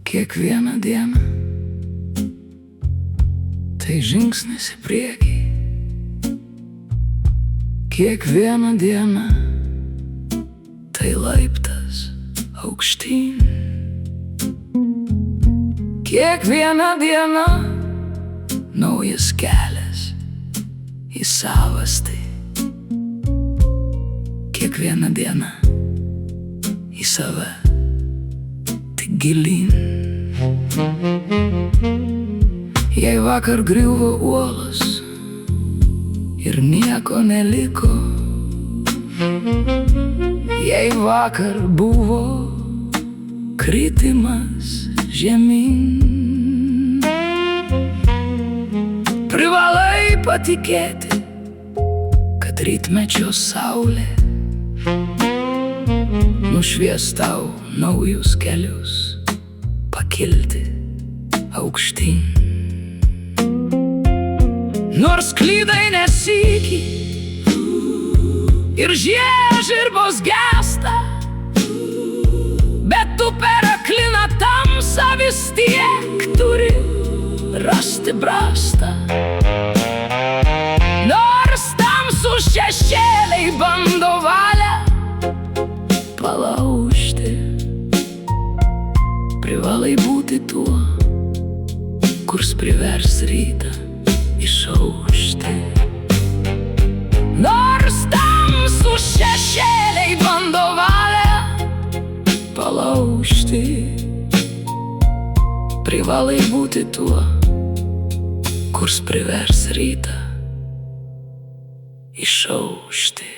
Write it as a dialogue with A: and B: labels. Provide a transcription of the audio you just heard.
A: Kiekvieną dieną tai žingsnis į priekį, kiekvieną dieną tai laiptas aukštyn, kiekvieną dieną naujas kelias į savastį, kiekvieną dieną į save tik gilyn. Jei vakar griuvo uolos ir nieko neliko, jei vakar buvo kritimas žemyn, privalai patikėti, kad rytmečio saulė nušvies tau naujus kelius pakilti aukštyn. Nors klydai nesykį ir žiežirbos gęsta, bet tu per akliną tamsą vis tiek turi rasti brastą. Nors tamsų šešėliai bando valią palaužti, privalai būti tuo, kurs privers rytą išaušti. Nors tamsų šešėliai bando valią palaužti, privalai būti tuo, kurs privers rytą išaušti.